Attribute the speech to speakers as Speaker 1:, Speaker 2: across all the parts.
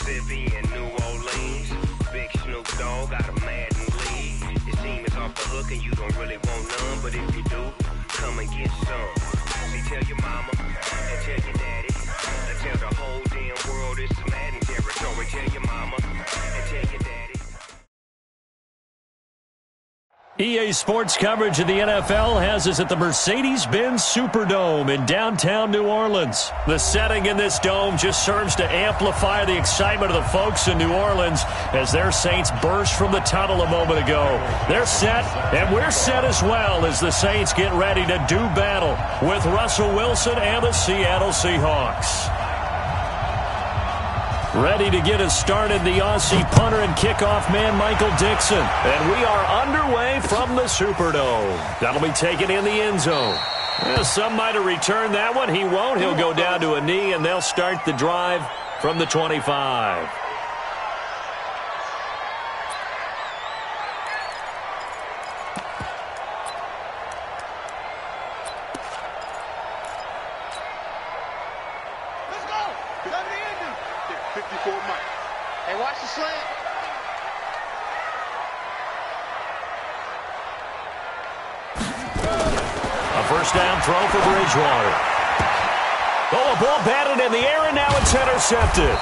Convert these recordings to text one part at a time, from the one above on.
Speaker 1: Mississippi and New Orleans. Big Snoop Dogg got a Madden league. His team is off the hook and you don't really want none, but if you do, come and get some. See, tell your mama and tell your daddy and tell the whole damn world it's Madden territory. Tell your mama and tell your daddy.
Speaker 2: EA Sports coverage of the NFL has us at the Mercedes-Benz Superdome in downtown New Orleans. The setting in this dome just serves to amplify the excitement of the folks in New Orleans as their Saints burst from the tunnel a moment ago. They're set, and we're set as well as the Saints get ready to do battle with Russell Wilson and the Seattle Seahawks. Ready to get us started, the Aussie punter and kickoff man, Michael Dixon. And we are underway from the Superdome. That'll be taken in the end zone. Well, some might have returned that one. He won't. He'll go down to a knee, and they'll start the drive from the 25.
Speaker 3: Hey, watch the slant.
Speaker 2: A first down throw for Bridgewater. Oh, a ball batted in the air, and now it's intercepted.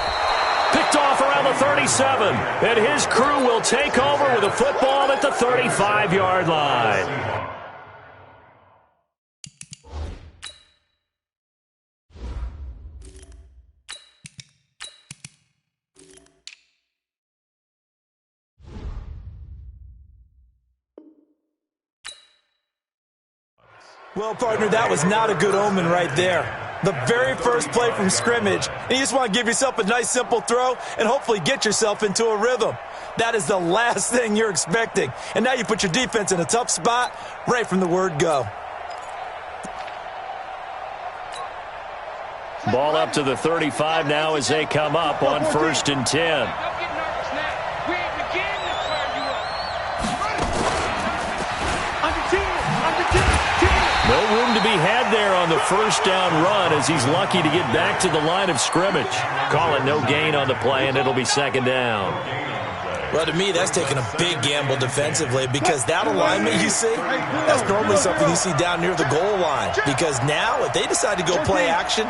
Speaker 2: Picked off around the 37, and his crew will take over with a football at the 35-yard line.
Speaker 4: Well, partner, that was not a good omen right there. The very first play from scrimmage, and you just want to give yourself a nice, simple throw and hopefully get yourself into a rhythm. That is the last thing you're expecting. And now you put your defense in a tough spot right from the word go.
Speaker 2: Ball up to the 35 now as they come up on 1st and 10. No room to be had there on the first down run as he's lucky to get back to the line of scrimmage. Call it no gain on the play, and it'll be 2nd down.
Speaker 4: Well, to me, that's taking a big gamble defensively because that alignment you see, that's normally something you see down near the goal line. Because now, if they decide to go play action,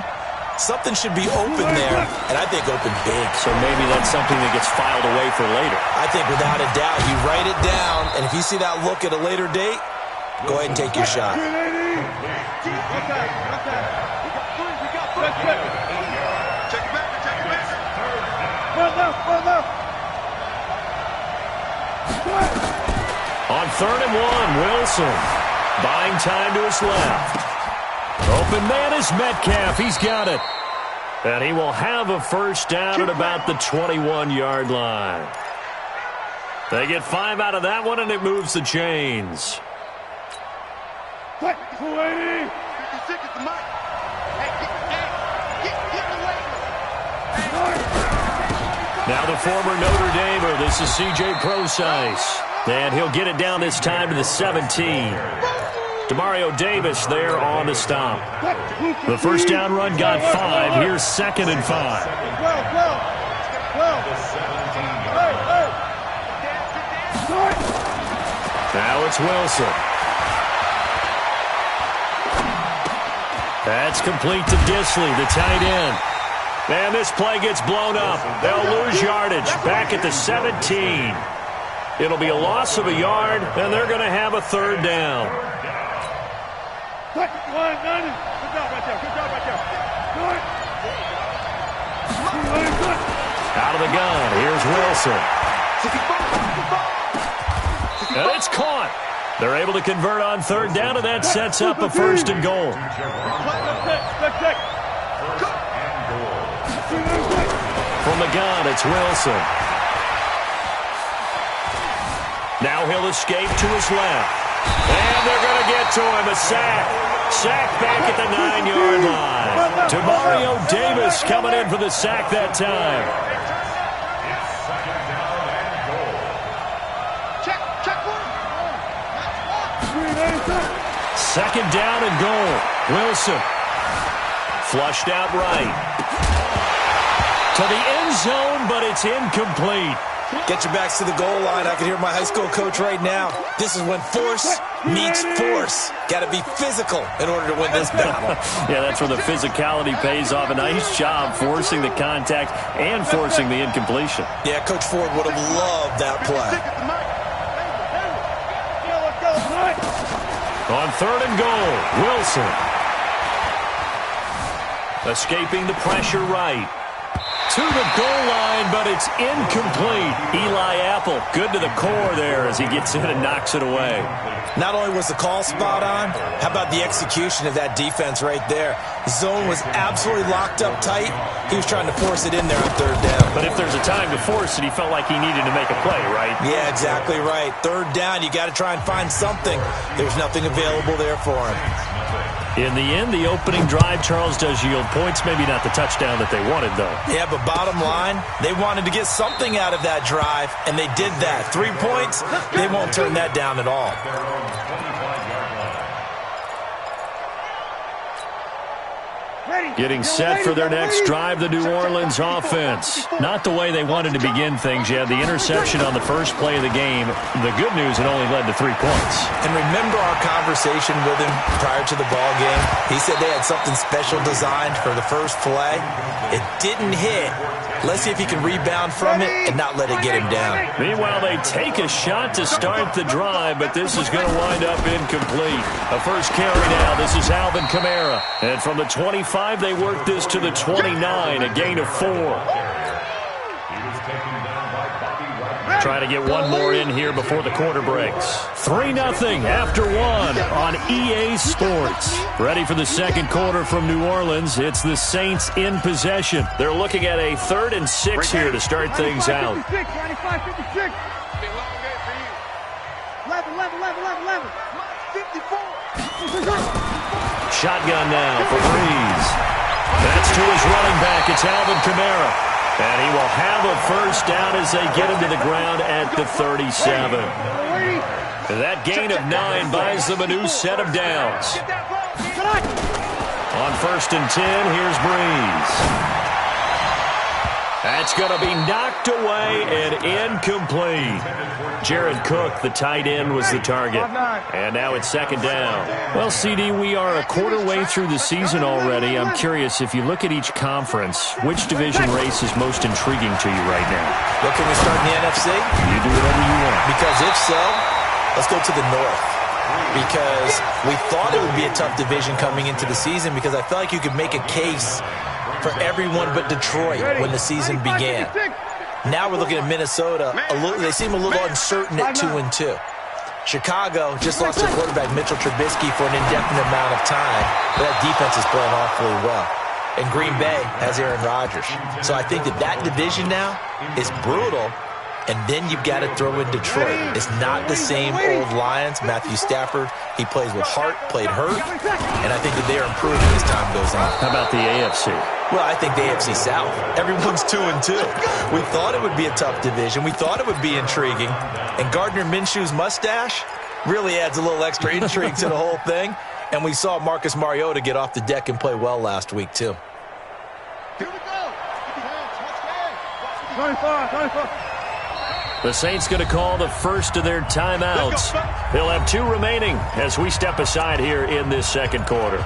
Speaker 4: something should be open there, and I think open big.
Speaker 2: So maybe that's something that gets filed away for later.
Speaker 4: I think without a doubt, you write it down, and if you see that look at a later date, go ahead and take your shot.
Speaker 2: On 3rd and 1, Wilson buying time to his left. Open man is Metcalf. He's got it. And he will have a first down at about the 21-yard line. They get 5 out of that one, and it moves the chains. Now the former Notre Damer, this is C.J. Procise. And he'll get it down this time to the 17. Demario Davis there on the stop. The first down run got 5. Here's 2nd and 5. Now it's Wilson. That's complete to Disley, the tight end. And this play gets blown up. They'll lose yardage back at the 17. It'll be a loss of a yard, and they're going to have a 3rd down. Out of the gun, here's Wilson. And it's caught. They're able to convert on 3rd down, and that sets up a 1st and goal. From the gun, it's Wilson. Now he'll escape to his left. And they're going to get to him. A sack. Sack back at the 9-yard line. Demario Davis coming in for the sack that time. Second down and goal. Wilson. Flushed out right. To the end zone, but it's incomplete.
Speaker 4: Get your backs to the goal line. I can hear my high school coach right now. This is when force meets force. Got to be physical in order to win this battle.
Speaker 2: Yeah, that's where the physicality pays off. A nice job forcing the contact and forcing the incompletion.
Speaker 4: Yeah, Coach Ford would have loved that play.
Speaker 2: On 3rd and goal, Wilson. Escaping the pressure right. To the goal line, but it's incomplete. Eli Apple, good to the core there as he gets in and knocks it away.
Speaker 4: Not only was the call spot on, how about the execution of that defense right there? Zone was absolutely locked up tight. He was trying to force it in there on 3rd down.
Speaker 2: But if there's a time to force it, he felt like he needed to make a play, right?
Speaker 4: Yeah, exactly right. 3rd down, you got to try and find something. There's nothing available there for him.
Speaker 2: In the end, the opening drive, Charles, does yield points. Maybe not the touchdown that they wanted, though.
Speaker 4: Yeah, but bottom line, they wanted to get something out of that drive, and they did that. 3 points, they won't turn that down at all.
Speaker 2: Getting set for their next drive, the New Orleans offense. Not the way they wanted to begin things. You had the interception on the first play of the game. The good news, it only led to 3 points.
Speaker 4: And remember our conversation with him prior to the ball game? He said they had something special designed for the first play. It didn't hit. Let's see if he can rebound from it and not let it get him down.
Speaker 2: Meanwhile, they take a shot to start the drive, but this is going to wind up incomplete. A first carry now. This is Alvin Kamara. And from the 25, they work this to the 29, a gain of 4. Trying to get one more in here before the quarter breaks. 3-0 after 1 on EA Sports. Ready for the second quarter from New Orleans. It's the Saints in possession. They're looking at a 3rd and 6 here to start things out.
Speaker 3: 11.
Speaker 2: Shotgun now for Breeze. That's to his running back. It's Alvin Kamara. And he will have a first down as they get him to the ground at the 37. That gain of 9 buys them a new set of downs. On 1st and 10, here's Breeze. That's going to be knocked away and incomplete. Jared Cook, the tight end, was the target. And now it's 2nd down. Well, CD, we are a quarter way through the season already. I'm curious, if you look at each conference, which division race is most intriguing to you right now?
Speaker 4: Well, can we start in the NFC?
Speaker 2: You do whatever you want.
Speaker 4: Because if so, let's go to the North. Because we thought it would be a tough division coming into the season because I felt like you could make a case for everyone but Detroit when the season began. Now we're looking at Minnesota. They seem a little uncertain at 2-2. Chicago just lost their quarterback, Mitchell Trubisky, for an indefinite amount of time. But that defense is playing awfully well. And Green Bay has Aaron Rodgers. So I think that division now is brutal. And then you've got to throw in Detroit. It's not the same old Lions. Matthew Stafford, he plays with heart, played hurt. And I think that they are improving as time goes on.
Speaker 2: How about the AFC?
Speaker 4: Well, I think the AFC South. Everyone's 2-2. We thought it would be a tough division. We thought it would be intriguing. And Gardner Minshew's mustache really adds a little extra intrigue to the whole thing. And we saw Marcus Mariota get off the deck and play well last week, too.
Speaker 3: Here we go. 24.
Speaker 2: The Saints going to call the first of their timeouts. They'll have 2 remaining as we step aside here in this second quarter.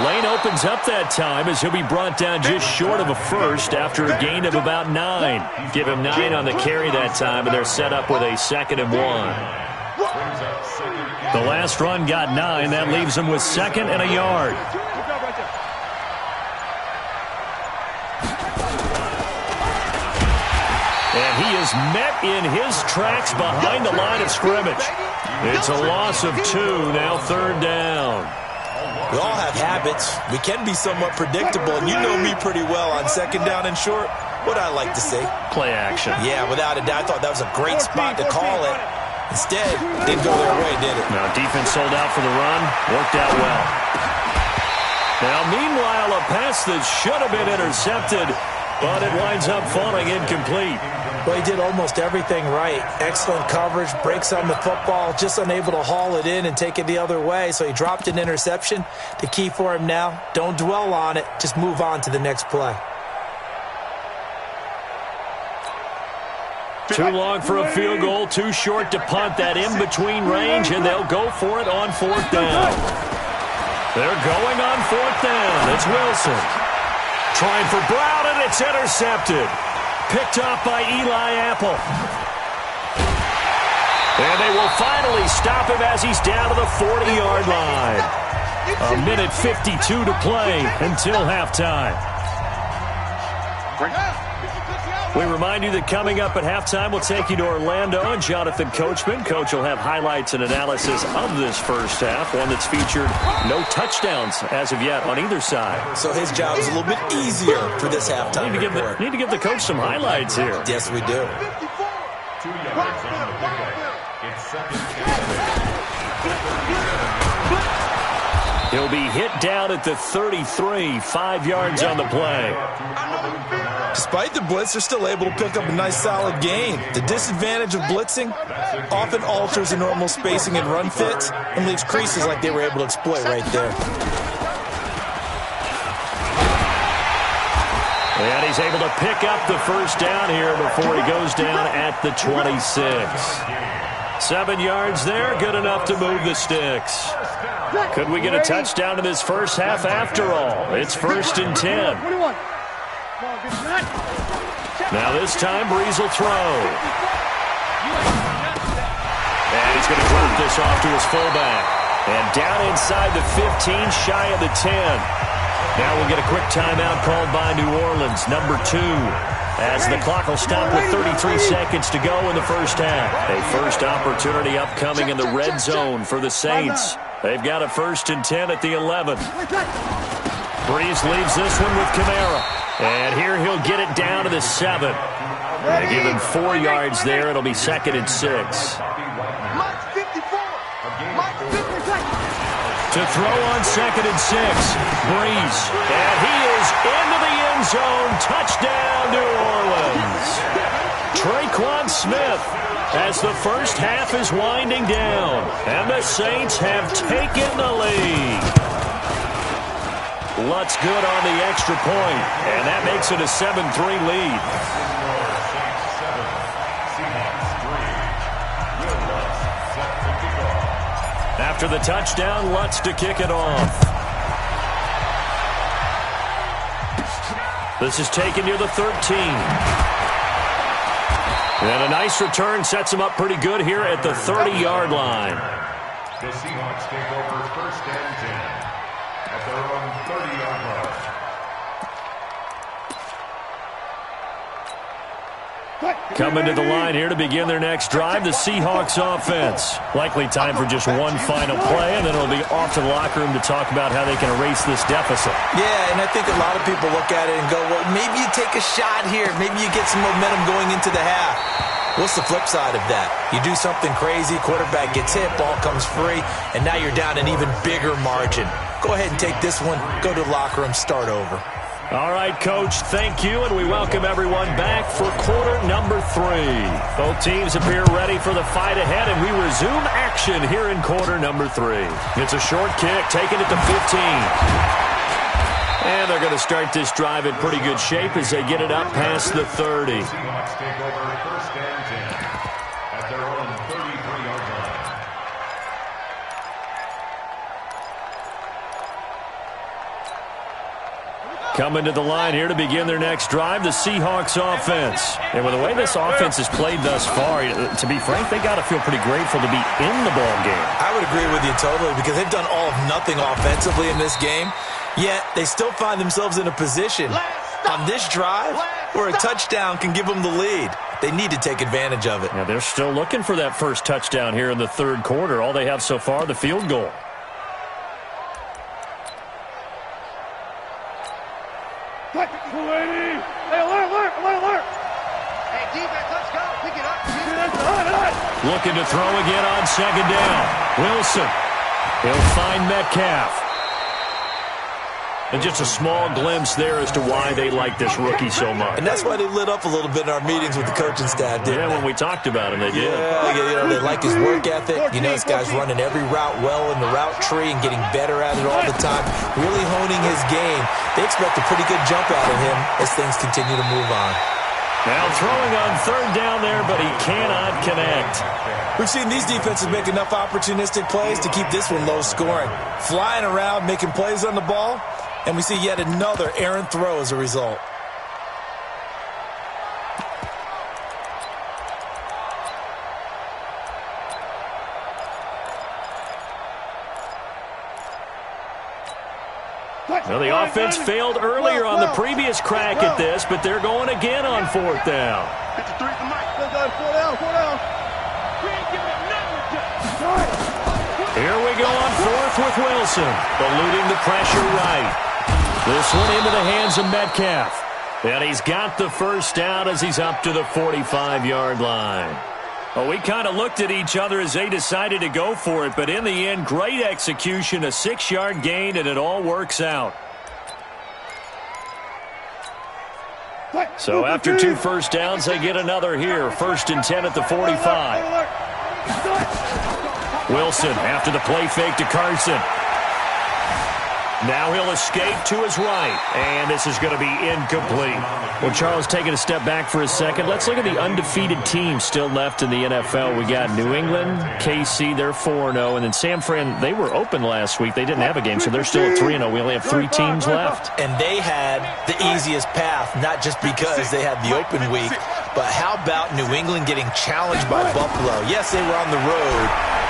Speaker 2: Lane opens up that time as he'll be brought down just short of a first after a gain of about 9. Give him 9 on the carry that time, and they're set up with a 2nd and 1. The last run got 9. That leaves him with 2nd and a yard. And he is met in his tracks behind the line of scrimmage. It's a loss of 2, now 3rd down.
Speaker 4: We all have habits. We can be somewhat predictable, and you know me pretty well on 2nd down and short. What I like to see.
Speaker 2: Play action.
Speaker 4: Yeah, without a doubt. I thought that was a great spot to call it. Instead, didn't go their way, did it?
Speaker 2: Now, defense sold out for the run. Worked out well. Now, meanwhile, a pass that should have been intercepted, but it winds up falling incomplete.
Speaker 4: Well, he did almost everything right. Excellent coverage, breaks on the football, just unable to haul it in and take it the other way, so he dropped an interception. The key for him now, don't dwell on it, just move on to the next play.
Speaker 2: Too long for a field goal, too short to punt that in-between range, and they'll go for it on 4th down. They're going on 4th down. It's Wilson. Trying for Brown, and it's intercepted. Picked off by Eli Apple. And they will finally stop him as he's down to the 40-yard line. A minute 52 to play until halftime. We remind you that coming up at halftime, we'll take you to Orlando and Jonathan Coachman. Coach will have highlights and analysis of this first half, one that's featured no touchdowns as of yet on either side.
Speaker 4: So his job is a little bit easier for this halftime report.
Speaker 2: Need to give the coach some highlights here.
Speaker 4: Yes, we do.
Speaker 3: 2 yards on the pickup. It's 2nd and 10.
Speaker 2: He'll be hit down at the 33, 5 yards on the play.
Speaker 4: Despite the blitz, they're still able to pick up a nice solid gain. The disadvantage of blitzing often alters the normal spacing and run fits and leaves creases like they were able to exploit right there.
Speaker 2: And he's able to pick up the first down here before he goes down at the 26. 7 yards there, good enough to move the sticks. Could we get a touchdown in this first half after all? It's 1st and 10. Now this time, Breeze will throw. And he's going to drop this off to his fullback. And down inside the 15, shy of the 10. Now we'll get a quick timeout called by New Orleans, number 2. As the clock will stop with 33 seconds to go in the first half. A first opportunity upcoming in the red zone for the Saints. They've got a 1st and 10 at the 11. Breeze leaves this one with Kamara. And here he'll get it down to the 7. And give him 4 yards there. It'll be 2nd and 6. To throw on 2nd and 6. Breeze. And he is into the end zone. Touchdown, New Orleans. Traquan Smith as the first half is winding down. And the Saints have taken the lead. Lutz good on the extra point, and that makes it a 7-3 lead. After the touchdown, Lutz to kick it off. This is taken near the 13. And a nice return sets him up pretty good here at the 30-yard line.
Speaker 3: The Seahawks take over 1st and 10. At their own 30-yard line.
Speaker 2: Coming to the line here to begin their next drive, the Seahawks offense. Likely time for just one final play, and then it'll be off to the locker room to talk about how they can erase this deficit.
Speaker 4: Yeah, and I think a lot of people look at it and go, well, maybe you take a shot here. Maybe you get some momentum going into the half. What's the flip side of that? You do something crazy, quarterback gets hit, ball comes free, and now you're down an even bigger margin. Go ahead and take this one, go to the locker room, start over.
Speaker 2: All right, Coach, thank you, and we welcome everyone back for quarter number 3. Both teams appear ready for the fight ahead, and we resume action here in quarter number 3. It's a short kick, taken at the 15. And they're going to start this drive in pretty good shape as they get it up past the 30.
Speaker 3: Seahawks take over 1st and 10 at their own 33-yard line.
Speaker 2: Coming to the line here to begin their next drive, the Seahawks offense. And with the way this offense has played thus far, to be frank, they got to feel pretty grateful to be in the ball game.
Speaker 4: I would agree with you totally because they've done all of nothing offensively in this game, yet they still find themselves in a position on this drive where a touchdown can give them the lead. They need to take advantage of it.
Speaker 2: Now they're still looking for that first touchdown here in the third quarter. All they have so far, the field goal.
Speaker 3: Hey, alert, alert, alert, alert. Hey,
Speaker 2: Looking to throw again on second down. Wilson. He'll find Metcalf. And just a small glimpse there as to why they like this rookie so much.
Speaker 4: And that's why they lit up a little bit in our meetings with the coaching staff, didn't they?
Speaker 2: When we talked about him, they did.
Speaker 4: Yeah, they like his work ethic. This guy's running every route well in the route tree and getting better at it all the time, really honing his game. They expect a pretty good jump out of him as things continue to move on.
Speaker 2: Now throwing on third down there, but he cannot connect.
Speaker 4: We've seen these defenses make enough opportunistic plays to keep this one low scoring. Flying around, making plays on the ball. And we see yet another errant throw as a result.
Speaker 2: Well, the offense failed earlier on the previous crack at this, but they're going again on fourth down. Here we go on fourth with Wilson, eluding the pressure right. This one into the hands of Metcalf. And he's got the first down as he's up to the 45-yard line. Well, we kind of looked at each other as they decided to go for it, but in the end, great execution, a 6-yard gain, and it all works out. So after 2 first downs, they get another here. 1st and 10 at the 45. Wilson after the play fake to Carson. Now he'll escape to his right, and this is going to be incomplete. Well, Charles, taking a step back for a second, let's look at the undefeated teams still left in the NFL. We got New England, KC, they're 4-0, and then San Fran, they were open last week. They didn't have a game, so they're still at 3-0. We only have 3 teams left.
Speaker 4: And they had the easiest path, not just because they had the open week, but how about New England getting challenged by Buffalo? Yes, they were on the road,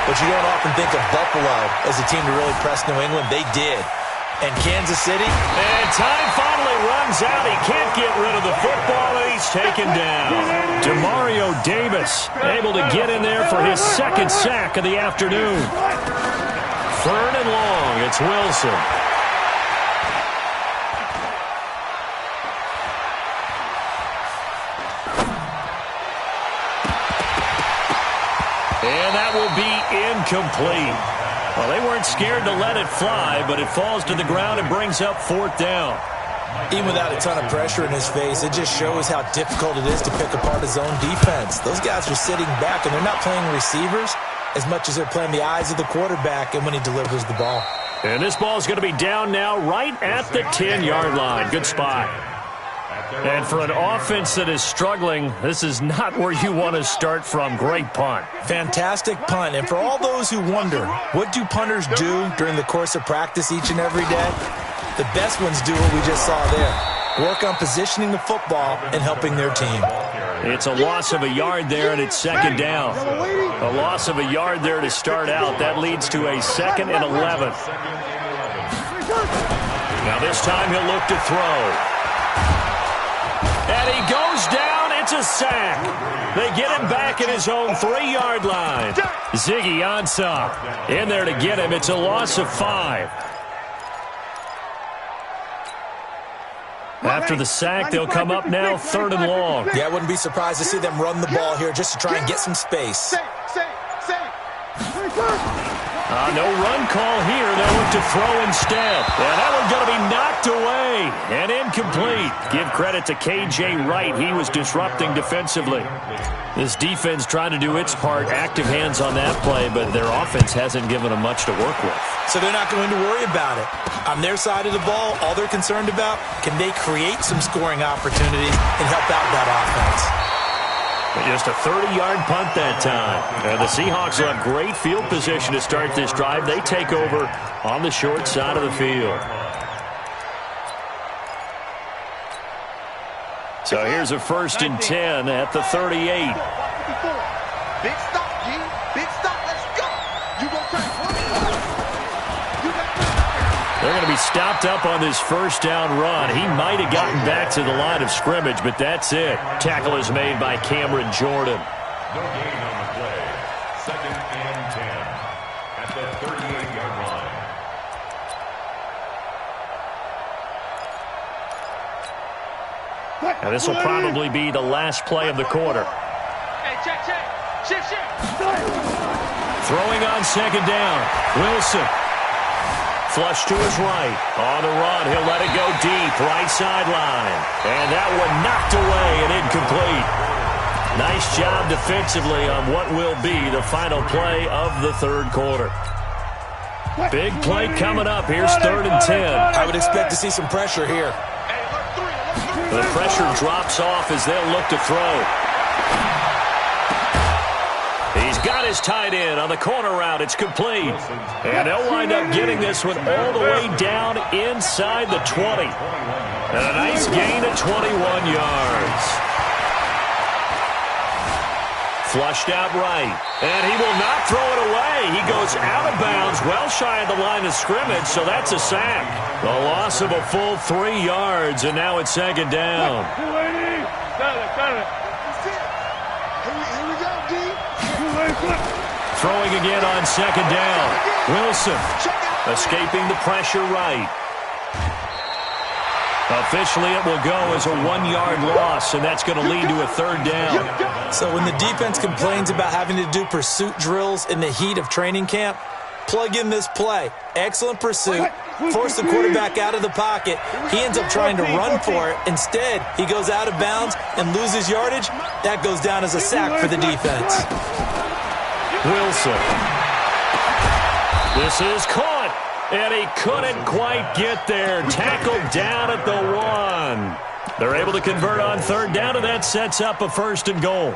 Speaker 4: but you don't often think of Buffalo as a team to really press New England. They did. And Kansas City.
Speaker 2: And time finally runs out. He can't get rid of the football, and he's taken down. Demario Davis able to get in there for his 2nd sack of the afternoon. 3rd and long. It's Wilson. And that will be incomplete. Well, they weren't scared to let it fly, but it falls to the ground and brings up 4th down.
Speaker 4: Even without a ton of pressure in his face, it just shows how difficult it is to pick apart his own defense. Those guys are sitting back, and they're not playing receivers as much as they're playing the eyes of the quarterback and when he delivers the ball.
Speaker 2: And this ball is going to be down now right at the 10-yard line. Good spot. And for an offense that is struggling, this is not where you want to start from. Great punt.
Speaker 4: Fantastic punt. And for all those who wonder, what do punters do during the course of practice each and every day? The best ones do what we just saw there. Work on positioning the football and helping their team.
Speaker 2: It's a loss of a yard there, and it's 2nd down. A loss of a yard there to start out. That leads to a 2nd and 11. Now this time he'll look to throw. And he goes down. It's a sack. They get him back at his own 3-yard line. Ziggy Ansah in there to get him. It's a loss of 5. After the sack, they'll come up now 3rd and long.
Speaker 4: Yeah, I wouldn't be surprised to see them run the ball here just to try and get some space.
Speaker 2: No run call here. They'll look to throw instead. And that one's going to be knocked away and incomplete. Give credit to K.J. Wright. He was disrupting defensively. This defense trying to do its part. Active hands on that play, but their offense hasn't given them much to work with.
Speaker 4: So they're not going to worry about it. On their side of the ball, all they're concerned about, can they create some scoring opportunities and help out that offense?
Speaker 2: Just a 30-yard punt that time. The Seahawks will have great field position to start this drive. They take over on the short side of the field. So here's a 1st and 10 at the 38.
Speaker 5: Big stop, G. Big stop. Let's go. You gonna try.
Speaker 2: They're going to be stopped up on this 1st down run. He might have gotten back to the line of scrimmage, but that's it. Tackle is made by Cameron Jordan.
Speaker 3: No gain on the play. 2nd and 10 at the 38-yard line.
Speaker 2: And this will probably be the last play of the quarter.
Speaker 5: Hey, check. Shift.
Speaker 2: Throwing on second down. Wilson. Flush to his right. On the run, he'll let it go deep. Right sideline. And that one knocked away and incomplete. Nice job defensively on what will be the final play of the third quarter. Big play coming up. Here's 3rd and 10.
Speaker 4: I would expect to see some pressure here.
Speaker 2: The pressure drops off as they'll look to throw. He's got his tight end on the corner route. It's complete. And they'll wind up getting this one all the way down inside the 20. And a nice gain of 21 yards. Flushed out right. And he will not throw it away. He goes out of bounds, well shy of the line of scrimmage, so that's a sack. The loss of a full 3 yards, and now it's second down. Throwing again on second down. Wilson escaping the pressure right. Officially, it will go as a 1-yard loss, and that's going to lead to a 3rd down.
Speaker 4: So when the defense complains about having to do pursuit drills in the heat of training camp, plug in this play. Excellent pursuit. Force the quarterback out of the pocket. He ends up trying to run for it. Instead, he goes out of bounds and loses yardage. That goes down as a sack for the defense.
Speaker 2: Wilson. This is caught. And he couldn't quite get there. Tackled down at the 1. They're able to convert on 3rd down, and that sets up a 1st and goal.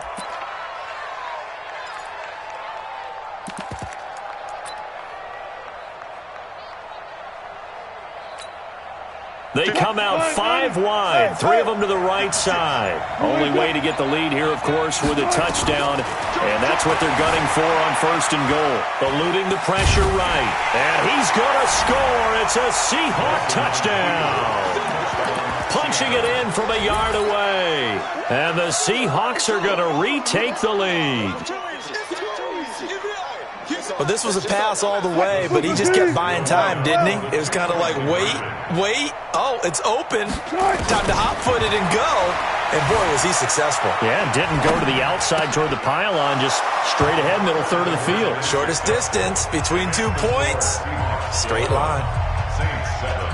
Speaker 2: They come out 5 wide, 3 of them to the right side. Only way to get the lead here, of course, with a touchdown, and that's what they're gunning for on 1st and goal. Eluding the pressure right, and he's going to score. It's a Seahawk touchdown. Punching it in from a yard away, and the Seahawks are going to retake the lead.
Speaker 4: Well, this was a pass all the way, but he just kept buying time, didn't he? It was kind of like, wait. Oh, it's open. Time to hot-foot it and go. And, boy, was he successful.
Speaker 2: Yeah, didn't go to the outside toward the pylon, just straight ahead, middle third of the field.
Speaker 4: Shortest distance between 2 points. Straight line.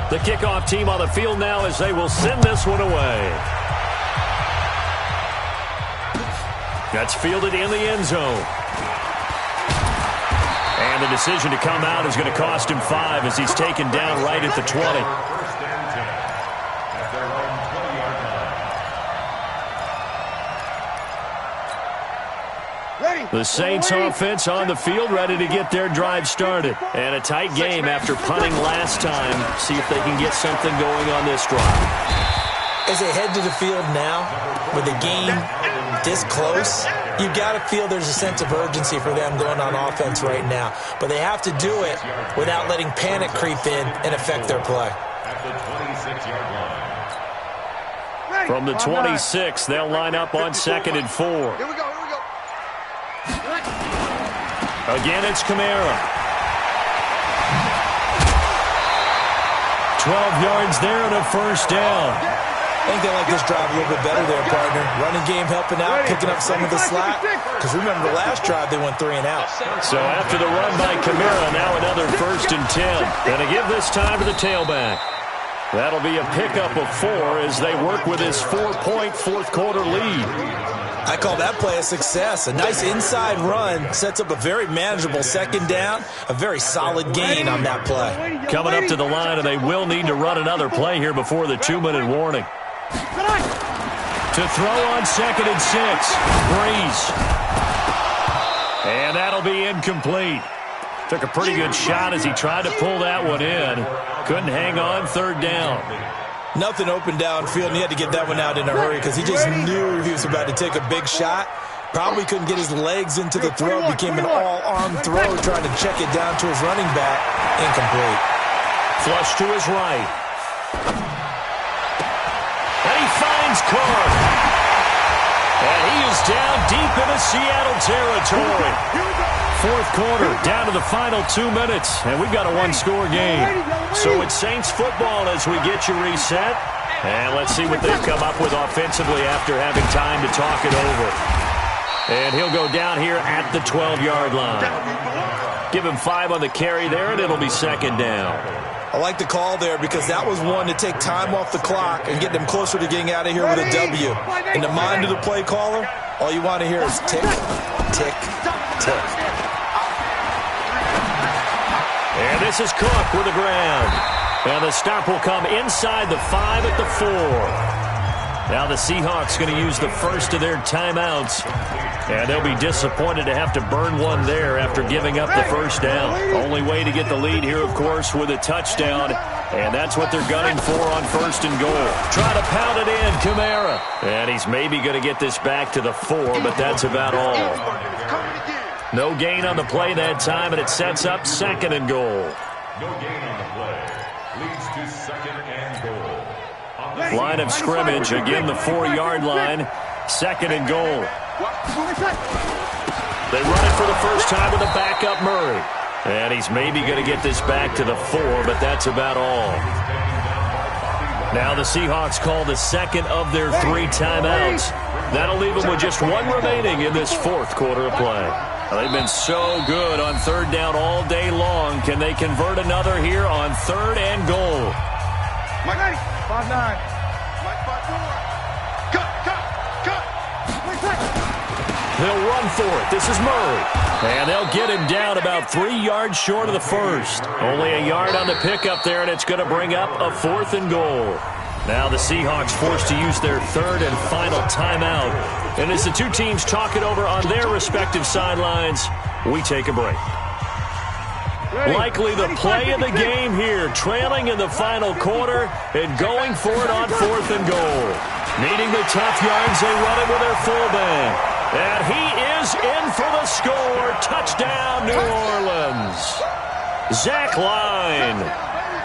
Speaker 2: The kickoff team on the field now as they will send this one away. That's fielded in the end zone. And the decision to come out is going to cost him 5 as he's taken down right at the 20. The Saints offense on the field ready to get their drive started. And a tight game after punting last time. See if they can get something going on this drive.
Speaker 4: As they head to the field now, with the game this close, you've got to feel there's a sense of urgency for them going on offense right now. But they have to do it without letting panic creep in and affect their play.
Speaker 2: From the 26, they'll line up on 2nd and 4.
Speaker 5: Here we go.
Speaker 2: Again, it's Kamara. 12 yards there and a 1st down.
Speaker 4: I think they like this drive a little bit better there, partner. Running game helping out, picking up some of the slack. Because remember, the last drive they went 3 and out.
Speaker 2: So after the run by Kamara, now another 1st and 10. Going to give this time to the tailback. That'll be a pickup of 4 as they work with his 4-point fourth-quarter lead.
Speaker 4: I call that play a success. A nice inside run sets up a very manageable 2nd down. A very solid gain on that play.
Speaker 2: Coming up to the line, and they will need to run another play here before the 2-minute warning. To throw on 2nd and 6. Breeze. And that'll be incomplete. Took a pretty good shot as he tried to pull that one in. Couldn't hang on 3rd down.
Speaker 4: Nothing open downfield, and he had to get that one out in a hurry because he just knew he was about to take a big shot. Probably couldn't get his legs into the throw. Became an all-arm throw, trying to check it down to his running back. Incomplete.
Speaker 2: Flush to his right. And he finds Carr. And he is down deep into Seattle territory. 4th quarter, down to the final 2 minutes, and we've got a 1-score game. So it's Saints football as we get you reset. And let's see what they've come up with offensively after having time to talk it over. And he'll go down here at the 12-yard line. Give him 5 on the carry there, and it'll be second down.
Speaker 4: I like the call there because that was one to take time off the clock and get them closer to getting out of here with a W. In the mind of the play caller, all you want to hear is tick, tick, tick.
Speaker 2: And this is Cook with the ground. And the stop will come inside the 5 at the 4. Now the Seahawks going to use the first of their timeouts. And they'll be disappointed to have to burn one there after giving up the first down. Only way to get the lead here, of course, with a touchdown. And that's what they're gunning for on first and goal. Try to pound it in, Kamara. And he's maybe going to get this back to the 4, but that's about all. No gain on the play that time, and it sets up second and goal.
Speaker 3: No gain on the play. Leads to second and goal.
Speaker 2: Line of scrimmage, again the 4-yard line. Second and goal. They run it for the first time with a backup Murray. And he's maybe going to get this back to the 4, but that's about all. Now the Seahawks call the second of their 3 timeouts. That'll leave them with just 1 remaining in this 4th quarter of play. They've been so good on third down all day long. Can they convert another here on 3rd and goal?
Speaker 5: Mike 5-9. Mike 5-4.
Speaker 2: They'll run for it. This is Murray. And they'll get him down about 3 yards short of the first. Only a yard on the pickup there, and it's going to bring up a 4th and goal. Now the Seahawks forced to use their 3rd and final timeout. And as the two teams talk it over on their respective sidelines, we take a break. Likely the play of the game here, trailing in the final quarter and going for it on 4th and goal. Needing the tough yards, they run it with their fullback. And he is in for the score. Touchdown, New Orleans. Zach Line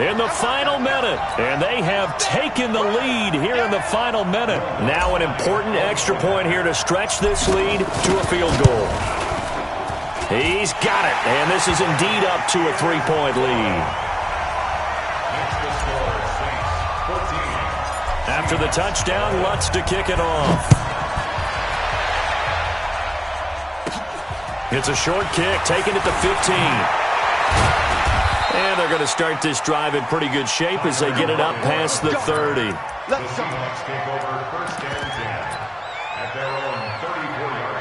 Speaker 2: in the final minute. And they have taken the lead here in the final minute. Now an important extra point here to stretch this lead to a field goal. He's got it. And this is indeed up to a 3-point lead. After the touchdown, Lutz to kick it off. It's a short kick, taken at the 15. And they're going to start this drive in pretty good shape as they get it up past the 30.
Speaker 3: The Seahawks take over first and 10 at their own 34-yard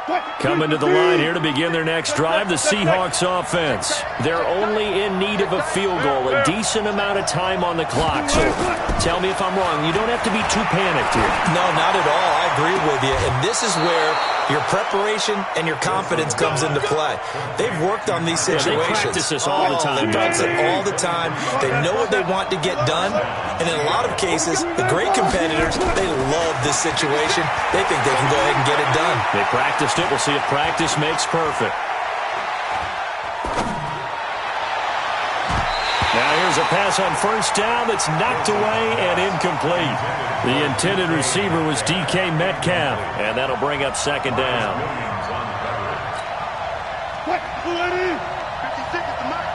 Speaker 3: line.
Speaker 2: Coming to the line here to begin their next drive, the Seahawks offense. They're only in need of a field goal, a decent amount of time on the clock. So tell me if I'm wrong. You don't have to be too panicked here.
Speaker 4: No, not at all. I agree with you. And this is where your preparation and your confidence comes into play. They've worked on these situations.
Speaker 2: Yeah, they practice this all the time.
Speaker 4: They practice it all the time. They know what they want to get done. And in a lot of cases, the great competitors, they love this situation. They think they can go ahead and get it done.
Speaker 2: They practiced it. We'll see if practice makes perfect. Now here's a pass on first down that's knocked away and incomplete. The intended receiver was DK Metcalf, and that'll bring up second down.
Speaker 5: 50 seconds to mark.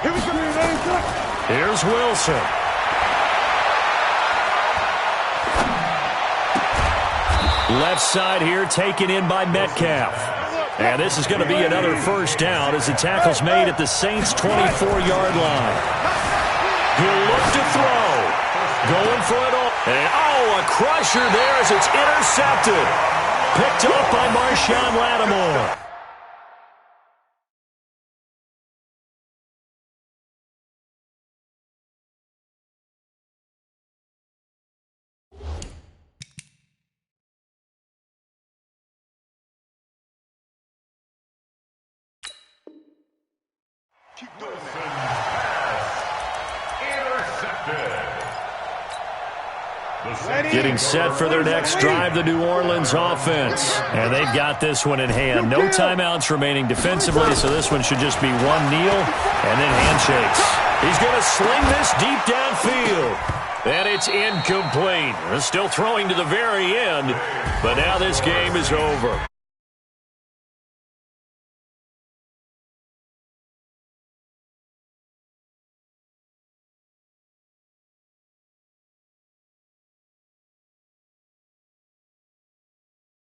Speaker 5: Here we go.
Speaker 2: Here's Wilson. Left side here taken in by Metcalf. And this is going to be another first down as the tackle's made at the Saints' 24-yard line. He'll look to throw. Going for it all. And, a crusher there as it's intercepted. Picked up by Marshawn Lattimore. Getting set for their next drive, the New Orleans offense. And they've got this one in hand. No timeouts remaining defensively, so this one should just be one kneel and then handshakes. He's going to sling this deep downfield. And it's incomplete. They're still throwing to the very end, but now this game is over.